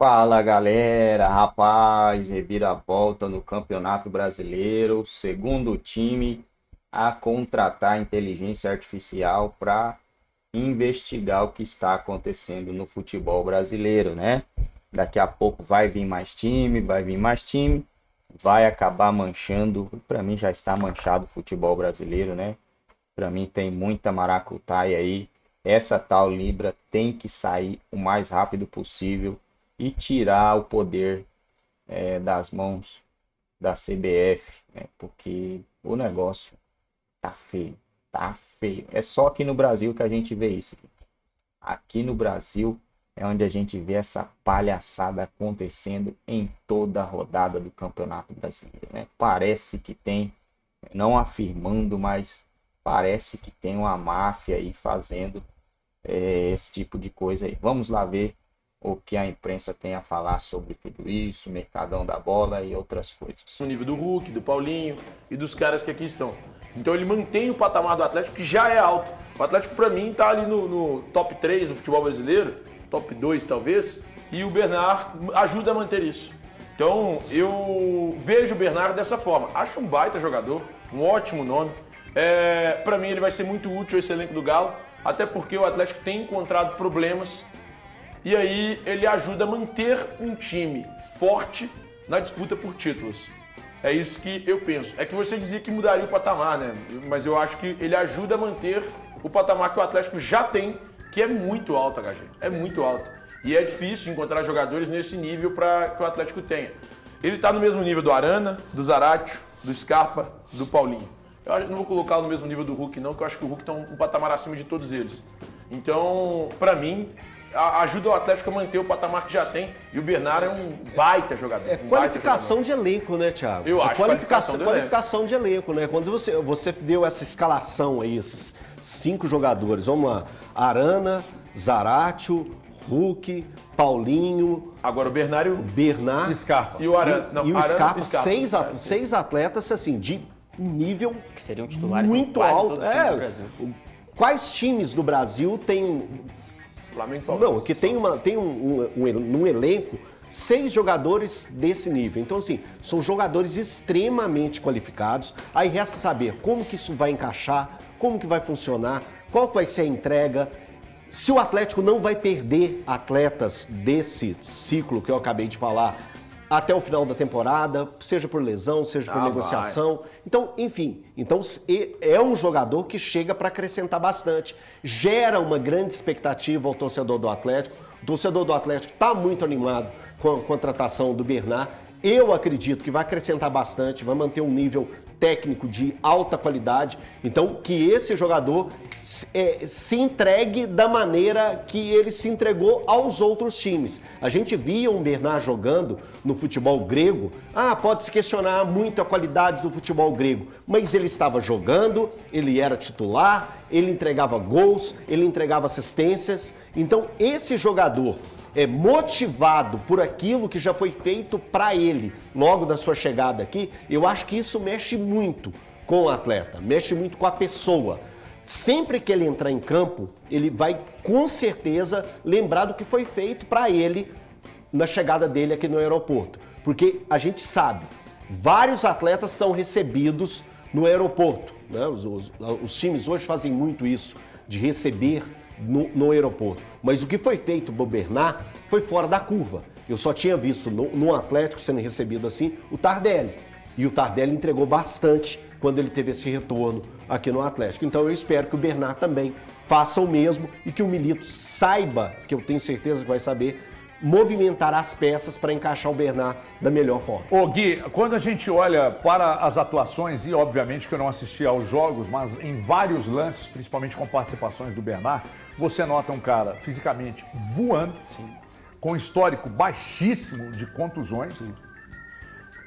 Fala galera, rapaz, reviravolta no Campeonato Brasileiro, segundo time a contratar inteligência artificial para investigar o que está acontecendo no futebol brasileiro, né? Daqui a pouco vai vir mais time, vai acabar manchando, para mim já está manchado o futebol brasileiro, né? Para mim tem muita maracutaia aí. Essa tal Libra tem que sair o mais rápido possível e tirar o poder das mãos da CBF, né? Porque o negócio tá feio, tá feio. É só aqui no Brasil que a gente vê isso. Aqui no Brasil é onde a gente vê essa palhaçada acontecendo em toda a rodada do Campeonato Brasileiro, né? Parece que tem, não afirmando, mas parece que tem uma máfia aí fazendo esse tipo de coisa aí. Vamos lá ver o que a imprensa tem a falar sobre tudo isso, Mercadão da Bola e outras coisas. No nível do Hulk, do Paulinho e dos caras que aqui estão. Então ele mantém o patamar do Atlético, que já é alto. O Atlético, pra mim, tá ali no top 3 do futebol brasileiro, top 2 talvez, e o Bernard ajuda a manter isso. Então eu vejo o Bernard dessa forma. Acho um baita jogador, um ótimo nome. Pra mim ele vai ser muito útil esse elenco do Galo, até porque o Atlético tem encontrado problemas. E aí ele ajuda a manter um time forte na disputa por títulos. É isso que eu penso. É que você dizia que mudaria o patamar, né? Mas eu acho que ele ajuda a manter o patamar que o Atlético já tem, que é muito alto, HG. É muito alto. E é difícil encontrar jogadores nesse nível para que o Atlético tenha. Ele está no mesmo nível do Arana, do Zaratio, do Scarpa, do Paulinho. Eu não vou colocá-lo no mesmo nível do Hulk, não, porque eu acho que o Hulk está um patamar acima de todos eles. Então, para mim, ajuda o Atlético a manter o patamar que já tem. E o Bernard é um baita jogador. É qualificação de elenco, né, Thiago? Eu acho qualificação de elenco, né? Quando você deu essa escalação aí, esses 5 jogadores, vamos lá. Arana, Zaratio, Hulk, Paulinho. Agora o Bernard e o Scarpa. E o Arana. E o Scarpa, seis atletas, assim, de nível que seriam titulares muito alto. Quais times do Brasil tem... Flamengo e Palmeiras. Não, que tem um elenco 6 jogadores desse nível. Então, assim, são jogadores extremamente qualificados. Aí resta saber como que isso vai encaixar, como que vai funcionar, qual vai ser a entrega. Se o Atlético não vai perder atletas desse ciclo que eu acabei de falar até o final da temporada, seja por lesão, seja por negociação. Vai. Então, enfim, é um jogador que chega para acrescentar bastante. Gera uma grande expectativa ao torcedor do Atlético. O torcedor do Atlético está muito animado com a contratação do Bernard. Eu acredito que vai acrescentar bastante, vai manter um nível técnico de alta qualidade. Então, que esse jogador se entregue da maneira que ele se entregou aos outros times. A gente via um Bernard jogando no futebol grego. Pode se questionar muito a qualidade do futebol grego, mas ele estava jogando, ele era titular, ele entregava gols, ele entregava assistências. Então, esse jogador motivado por aquilo que já foi feito para ele logo da sua chegada aqui, eu acho que isso mexe muito com o atleta, mexe muito com a pessoa. Sempre que ele entrar em campo, ele vai com certeza lembrar do que foi feito para ele na chegada dele aqui no aeroporto. Porque a gente sabe, vários atletas são recebidos no aeroporto, né? Os times hoje fazem muito isso, de receber no aeroporto. Mas o que foi feito pro Bernard foi fora da curva. Eu só tinha visto no Atlético sendo recebido assim o Tardelli. E o Tardelli entregou bastante quando ele teve esse retorno aqui no Atlético. Então eu espero que o Bernard também faça o mesmo e que o Milito saiba, que eu tenho certeza que vai saber, movimentar as peças para encaixar o Bernard da melhor forma. Ô Gui, quando a gente olha para as atuações, e obviamente que eu não assisti aos jogos, mas em vários lances, principalmente com participações do Bernard, você nota um cara fisicamente voando, sim, com histórico baixíssimo de contusões. Sim.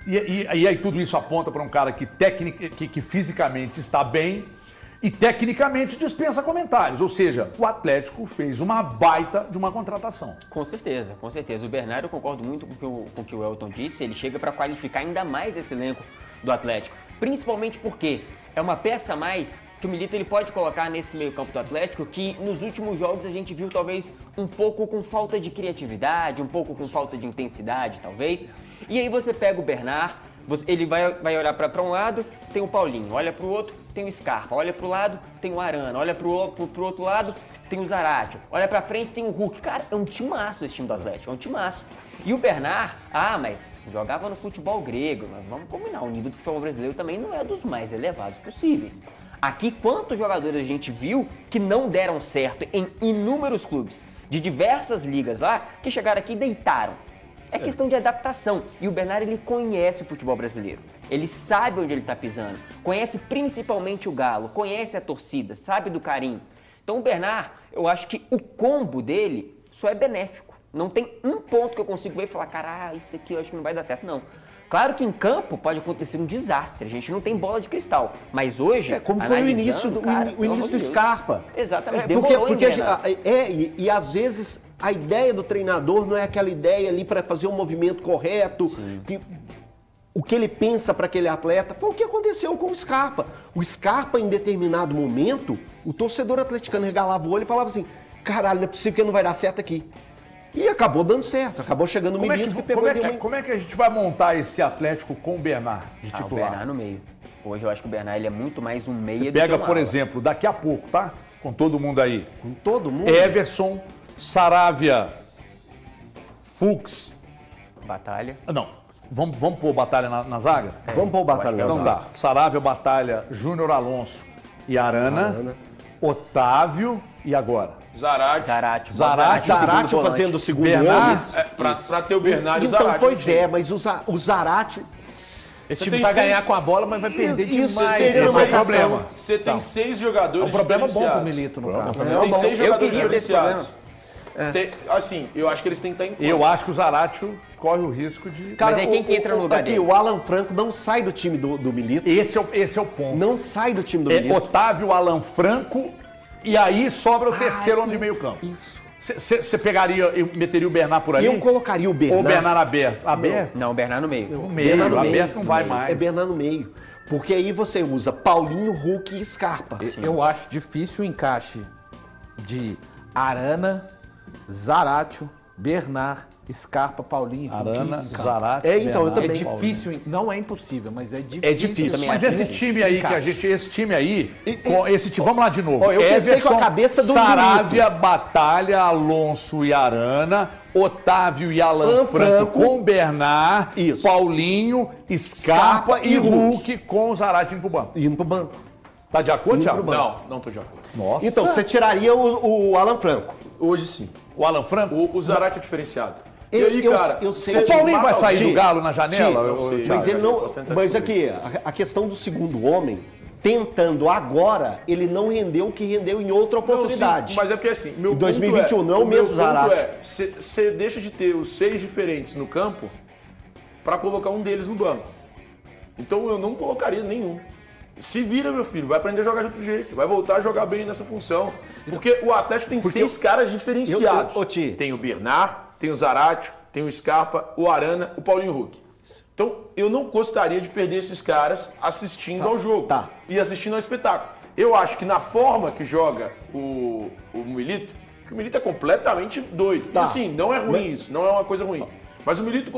E aí tudo isso aponta para um cara que fisicamente está bem e tecnicamente dispensa comentários. Ou seja, o Atlético fez uma baita de uma contratação. Com certeza, com certeza. O Bernard, eu concordo muito com o que o Elton disse, ele chega para qualificar ainda mais esse elenco do Atlético. Principalmente porque é uma peça a mais que o Milito ele pode colocar nesse meio campo do Atlético, que nos últimos jogos a gente viu talvez um pouco com falta de criatividade, um pouco com falta de intensidade, talvez. E aí você pega o Bernard, ele vai olhar para um lado, tem o Paulinho, olha para o outro, tem o Scarpa, olha para o lado, tem o Arana, olha para o outro lado, tem o Zaratio, olha pra frente, tem o Hulk. Cara, é um timaço esse time do Atlético, é um timaço. E o Bernard, mas jogava no futebol grego, mas vamos combinar, o nível do futebol brasileiro também não é dos mais elevados possíveis. Aqui, quantos jogadores a gente viu que não deram certo em inúmeros clubes, de diversas ligas lá, que chegaram aqui e deitaram. É questão de adaptação. E o Bernard, ele conhece o futebol brasileiro. Ele sabe onde ele tá pisando. Conhece principalmente o Galo, conhece a torcida, sabe do carinho. Então o Bernard, eu acho que o combo dele só é benéfico. Não tem um ponto que eu consigo ver e falar, cara, isso aqui eu acho que não vai dar certo, não. Claro que em campo pode acontecer um desastre, a gente não tem bola de cristal. Mas hoje, como foi o início do Scarpa. Exatamente, demorou porque e às vezes a ideia do treinador não é aquela ideia ali para fazer um movimento correto, o que ele pensa para aquele atleta. Foi o que aconteceu com o Scarpa. O Scarpa, em determinado momento, o torcedor atleticano regalava o olho e falava assim, caralho, não é possível que não vai dar certo aqui. E acabou dando certo, acabou chegando o Milito que pegou como é que a gente vai montar esse Atlético com o Bernard de titular? O Bernard no meio. Hoje eu acho que o Bernard ele é muito mais um meia Você do que pega, um por ala. exemplo, daqui a pouco, tá? Com todo mundo aí. Com todo mundo. Everson, Saravia, Fux. Batalha. Não, vamos pôr Batalha na zaga? Vamos pôr o Batalha na Então zaga. tá. Saravia, Batalha, Júnior Alonso e Arana. Otávio e agora? Zaratio. Zaratio fazendo o segundo Bernard. homem. Pra ter o Bernard e o Então, Zaratio. pois mas o Zaratio... Esse Você time tem vai seis- ganhar com a bola, mas vai perder Isso, demais. perdendo Esse é o marcação. problema. Você tem 6 jogadores É um problema bom pro diferenciados. Milito, no caso. Você tem 6 Eu jogadores queria ter esse diferenciados. Assim, eu acho que eles têm que estar em Eu conta. acho que o Zaratio corre o risco de... Cara, Mas aí quem que entra no lugar aqui, dele? o Alan Franco não sai do time do Milito. Esse é o ponto. Não sai do time do Milito. Otávio, Alan Franco e aí sobra o terceiro homem de meio campo. Isso. Você pegaria e meteria o Bernard por ali? Eu colocaria o Ou Bernard. o Bernard aberto? Aberto? Não, o Bernard no meio. No meio, Bernard no aberto não vai mais. É Bernard no meio. Porque aí você usa Paulinho, Hulk e Scarpa. Eu acho difícil o encaixe de Arana, Zaratio, Bernard, Scarpa, Paulinho. Arana, Hulk. Zaratio, então, eu Bernard. É também. difícil, não é impossível, mas é difícil. É difícil. Mas esse time aí que a gente, esse time aí, vamos lá de novo. Ó, eu pensei com a cabeça do Saravia, Batalha, Alonso e Arana, Otávio e Alan Franco com Bernard, Isso. Paulinho, Scarpa e Hulk com o Zaratio indo pro banco. Indo pro banco. Tá de acordo, Thiago? Não tô de acordo. Nossa. Então, você tiraria o Alan Franco. Hoje sim. O Alan Franco? O Zaratio é diferenciado. E Eu- aí, eu- cara, eu sei. O Paulinho vai sair Ti, do Galo na janela? Ti, eu sei. Mas ele não. Posso tentar Mas descobrir. aqui, a questão do segundo homem, tentando agora, ele não rendeu o que rendeu em outra oportunidade. Sim, mas é porque assim, meu Em 2021 ponto não é o mesmo Zaratio. Você deixa de ter os 6 diferentes no campo para colocar um deles no banco. Então eu não colocaria nenhum. Se vira, meu filho, vai aprender a jogar de outro jeito, vai voltar a jogar bem nessa função. Porque o Atlético tem 6 caras diferenciados. Ô, Ti. Tem o Bernard, tem o Zaratio, tem o Scarpa, o Arana, o Paulinho Hulk. Então eu não gostaria de perder esses caras assistindo ao jogo e assistindo ao espetáculo. Eu acho que na forma que joga o Milito, que o Milito é completamente doido. E assim, não é ruim isso, não é uma coisa ruim. Mas o Milito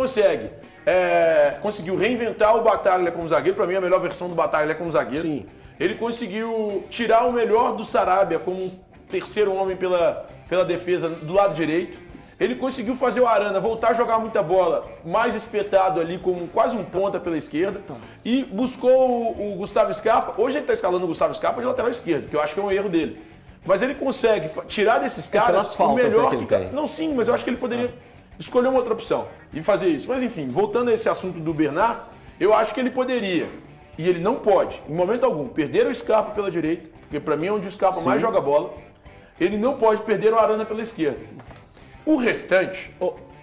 conseguiu reinventar o Batalha como zagueiro. Para mim, a melhor versão do Batalha é como zagueiro. Sim. Ele conseguiu tirar o melhor do Sarabia como um terceiro homem pela defesa do lado direito. Ele conseguiu fazer o Arana voltar a jogar muita bola, mais espetado ali, como quase um ponta pela esquerda. E buscou o Gustavo Scarpa. Hoje ele está escalando o Gustavo Scarpa de lateral esquerdo, que eu acho que é um erro dele. Mas ele consegue tirar desses caras pelas o faltas, melhor né, que ele tem. Não, sim, mas eu acho que ele poderia escolher uma outra opção e fazer isso. Mas enfim, voltando a esse assunto do Bernard, eu acho que ele poderia, e ele não pode, em momento algum, perder o Scarpa pela direita, porque para mim é onde o Scarpa mais joga bola. Ele não pode perder o Arana pela esquerda. O restante,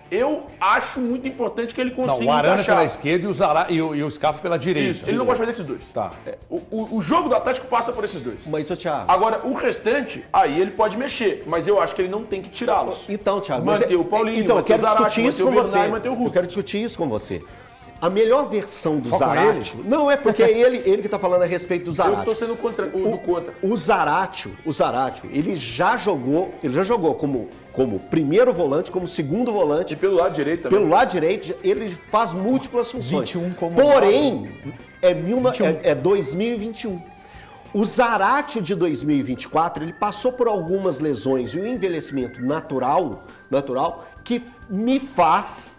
eu acho muito importante que ele Não, consiga o Arana encaixar. pela esquerda e o Scarpa pela direita. Isso, ele não pode fazer esses dois. Tá. O jogo do Atlético passa por esses dois. Mas, ô, Thiago. Agora, o restante, aí ele pode mexer, mas eu acho que ele não tem que tirá-los. Então, Thiago. Manter o Paulinho, então, eu manter o quero Zaratio, discutir isso manter o com Bernard você. e manter o Hulk. Eu quero discutir isso com você. A melhor versão do Só com Zaratio... Não, é porque é ele que tá falando a respeito do Eu Zaratio. tô sendo contra, do contra. O Zaratio, ele já jogou como primeiro volante, como segundo volante. E pelo lado direito também. Pelo lado direito, ele faz múltiplas funções. 21 como Porém, é 2021. O Zaratio de 2024, ele passou por algumas lesões e um envelhecimento natural que me faz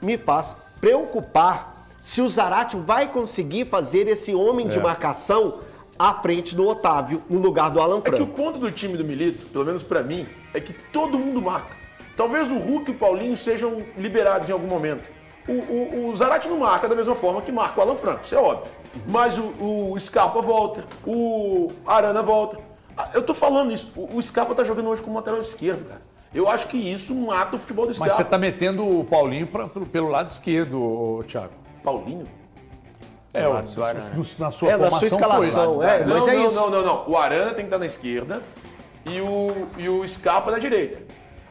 preocupar se o Zaratio vai conseguir fazer esse homem de marcação à frente do Otávio, no lugar do Alan É que o Franco. ponto do time do Milito, pelo menos pra mim, é que todo mundo marca. Talvez o Hulk e o Paulinho sejam liberados em algum momento. O Zaratio não marca da mesma forma que marca o Alan Franco, isso é óbvio. Mas o Scarpa volta, o Arana volta. Eu tô falando isso, o Scarpa tá jogando hoje como lateral esquerdo, cara. Eu acho que isso mata o futebol do Mas Scarpa. você tá metendo o Paulinho pelo lado esquerdo, Thiago. Paulinho? Na sua Na formação sua escalação, foi. mas é isso. Não. O Arana tem que estar na esquerda e o Scarpa na direita.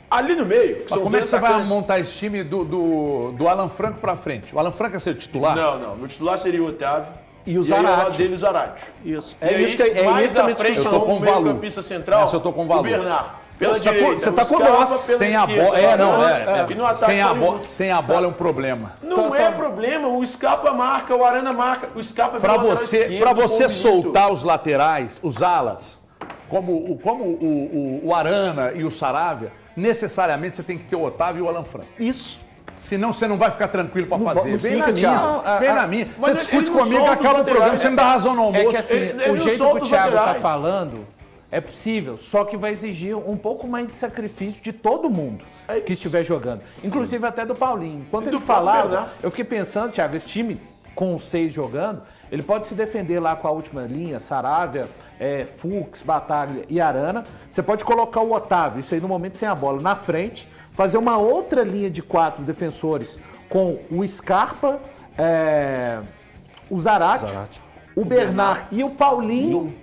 Ali no meio, que Mas são os como é que dois você vai atacantes. montar esse time do Alan Franco pra frente? O Alan Franco é seu titular? Não. No titular seria o Otávio. E o aí, ao lado Zaratio. dele, o Zaratio. Isso. E aí, mais à frente, Eu tô com o o Valu. meio-campista central, Nessa eu tô com o Valu. o Bernard. Pela Você tá direita, você tá o com Scarpa nós. pela Sem a esquerda, bola. E no ataque, Paulinho. Sem a bola é um problema. Não é problema, o Scarpa marca, o Arana marca, o Scarpa Pra vira lateral você, esquerdo, pra você com o Milito. soltar os laterais, os alas, como o Arana e o Saravia, necessariamente você tem que ter o Otávio e o Alan Franco. Isso. Senão você não vai ficar tranquilo pra Não fazer. não Vem fica, na Thiago. minha. Vem na minha. mas Você ele discute não comigo, solta acaba os o programa, laterais. você me dá razão no almoço. É que assim, Ele o não jeito solta que o os Thiago tá laterais. falando é possível, só que vai exigir um pouco mais de sacrifício de todo mundo É isso. que estiver jogando. Inclusive até do Paulinho. Enquanto E ele do próprio falava, Bernard. eu fiquei pensando, Thiago, esse time com os 6 jogando, ele pode se defender lá com a última linha, Saravia, Fux, Bataglia e Arana. Você pode colocar o Otávio, isso aí no momento sem a bola, na frente, fazer uma outra linha de 4 defensores com o Scarpa, o Zaratio, o Bernard e o Paulinho,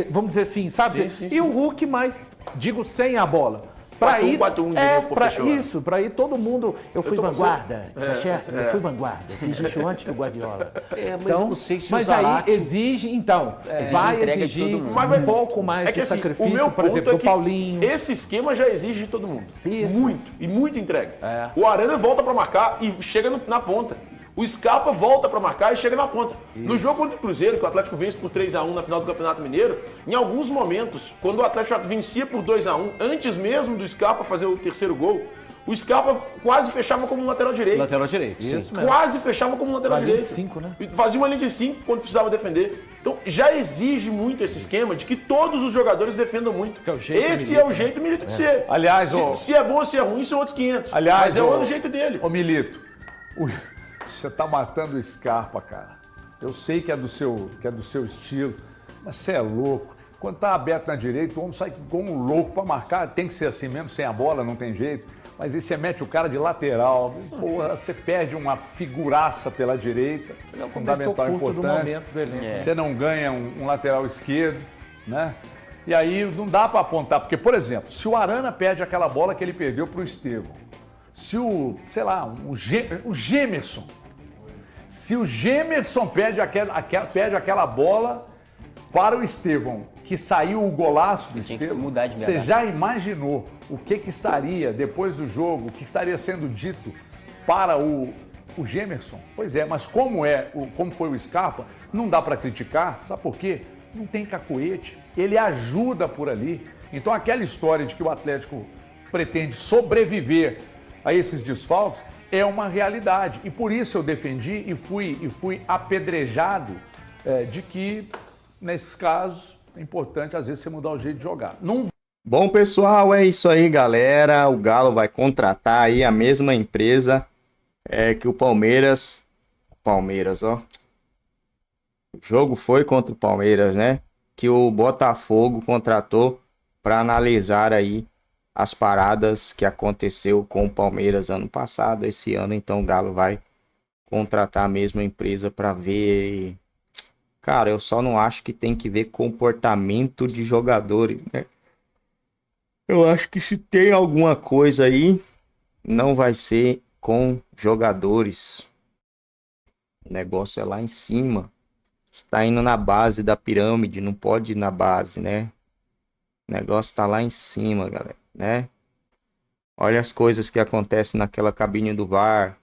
vamos dizer assim, sabe? Sim, E o Hulk, mas digo sem a bola. Pra 4-1, ir, 4-1, diria o pra professor. isso, pra ir todo mundo. Eu fui tô com vanguarda, tá certo? Eu fui vanguarda, eu fiz isso antes do Guardiola. Mas eu não sei se o mas aí Zaratio- exige, então, vai entrega de exigir todo mundo. um pouco mais É que de assim, sacrifício, o meu por ponto exemplo, é do que Paulinho. esse esquema já exige de todo mundo. Isso. Muito, e muito entrega. É. O Arana volta pra marcar e chega na ponta. O Scarpa volta pra marcar e chega na ponta. No jogo contra o Cruzeiro, que o Atlético vence por 3-1 na final do Campeonato Mineiro, em alguns momentos, quando o Atlético já vencia por 2-1, antes mesmo do Scarpa fazer o terceiro gol, o Scarpa quase fechava como lateral direito. Lateral direito, sim. Isso mesmo. Quase fechava como lateral Uma linha de direito. 5, né? E fazia uma linha de 5 quando precisava defender. Então já exige muito esse esquema de que todos os jogadores defendam muito. Que é o jeito Esse Milito, é o jeito do Milito de ser. Aliás, se é bom ou se é ruim, são outros 500. Aliás, mas é o jeito dele. Ô Milito, você tá matando o Scarpa, cara. Eu sei que é do seu estilo, mas você é louco. Quando tá aberto na direita, o homem sai como um louco pra marcar. Tem que ser assim mesmo, sem a bola, não tem jeito. Mas aí você mete o cara de lateral, porra, você perde uma figuraça pela direita, fundamental curto do importância. momento do elenco. Você não ganha um lateral esquerdo, né? E aí não dá para apontar, porque, por exemplo, se o Arana perde aquela bola que ele perdeu para o Estevão, se o, sei lá, o Gemerson, se o Gemerson perde aquela bola para o Estevão, que saiu o golaço do Ele tinha que Estevão, mudar de você verdade. já imaginou o que estaria, depois do jogo, o que estaria sendo dito para o Gemerson? Pois é, mas como foi o Scarpa, não dá para criticar, sabe por quê? Não tem cacuete, ele ajuda por ali. Então aquela história de que o Atlético pretende sobreviver a esses desfalques é uma realidade. E por isso eu defendi e fui apedrejado de que, nesses casos, é importante às vezes você mudar o jeito de jogar. Não. Bom, pessoal, é isso aí, galera. O Galo vai contratar aí a mesma empresa que o Palmeiras. Palmeiras, ó. O jogo foi contra o Palmeiras, né? Que o Botafogo contratou para analisar aí as paradas que aconteceu com o Palmeiras ano passado, esse ano. Então o Galo vai contratar a mesma empresa para ver. Cara, eu só não acho que tem que ver comportamento de jogadores, né? Eu acho que se tem alguma coisa aí, não vai ser com jogadores. O negócio é lá em cima. Está indo na base da pirâmide, não pode ir na base, né? O negócio tá lá em cima, galera, né? Olha as coisas que acontecem naquela cabine do VAR.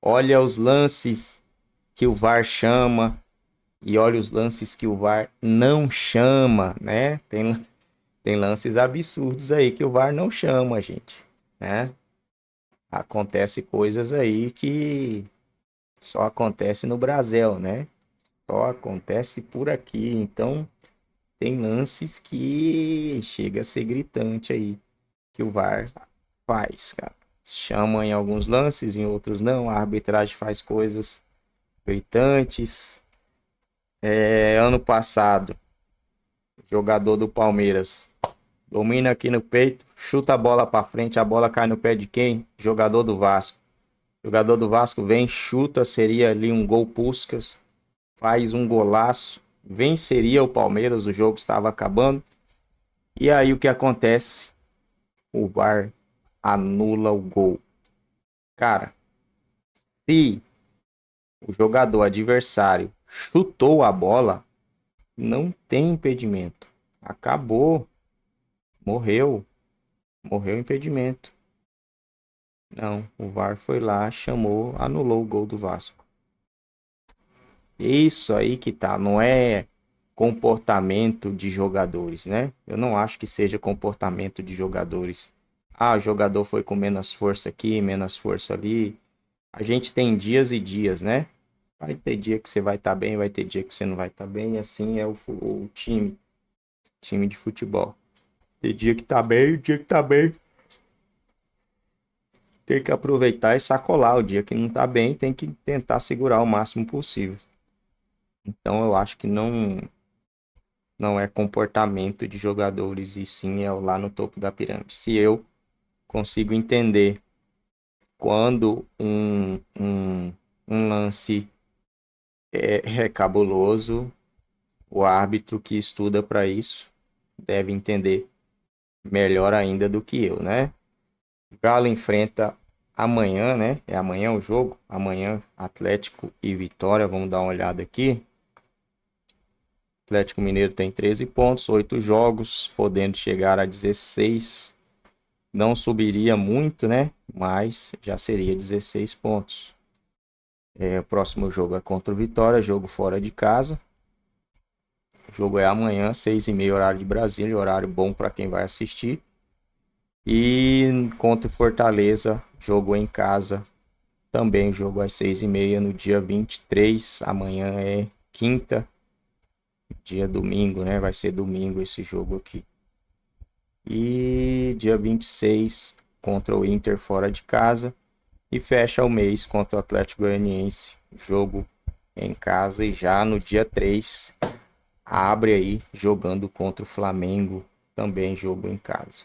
Olha os lances que o VAR chama e olha os lances que o VAR não chama, né? Tem lances absurdos aí que o VAR não chama, gente, né? Acontece coisas aí que só acontece no Brasil, né? Só acontece por aqui. Então, tem lances que chega a ser gritante aí que o VAR faz, cara. Chama em alguns lances, em outros não. A arbitragem faz coisas gritantes. Ano passado, jogador do Palmeiras domina aqui no peito, chuta a bola para frente, a bola cai no pé de quem? Jogador do Vasco. Jogador do Vasco vem, chuta, seria ali um gol Puskás, faz um golaço, venceria o Palmeiras, o jogo estava acabando. E aí o que acontece? O VAR anula o gol. Cara, se o jogador adversário chutou a bola, não tem impedimento. Acabou. Morreu. Morreu o impedimento. Não, o VAR foi lá, chamou, anulou o gol do Vasco. Isso aí que tá, não é comportamento de jogadores, né? Eu não acho que seja comportamento de jogadores. Ah, o jogador foi com menos força aqui, menos força ali. A gente tem dias e dias, né? Vai ter dia que você vai estar bem, vai ter dia que você não vai estar bem. E assim é o time de futebol. Tem dia que tá bem, dia que tá bem. Tem que aproveitar e sacolar. O dia que não tá bem, tem que tentar segurar o máximo possível. Então eu acho que não é comportamento de jogadores, e sim é lá no topo da pirâmide. Se eu consigo entender quando um lance é cabuloso, o árbitro que estuda para isso deve entender melhor ainda do que eu, né? O Galo enfrenta amanhã, né? É amanhã o jogo. Amanhã, Atlético e Vitória. Vamos dar uma olhada aqui. Atlético Mineiro tem 13 pontos, 8 jogos, podendo chegar a 16. Não subiria muito, né? Mas já seria 16 pontos. O próximo jogo é contra o Vitória, jogo fora de casa. O jogo é amanhã, 6h30, horário de Brasília, horário bom para quem vai assistir. E contra o Fortaleza, jogo em casa, também jogo às 6h30 no dia 23. Amanhã é quinta, dia domingo, né? Vai ser domingo esse jogo aqui. E dia 26 contra o Inter fora de casa. E fecha o mês contra o Atlético Goianiense, jogo em casa. E já no dia 3 abre aí jogando contra o Flamengo, também jogo em casa.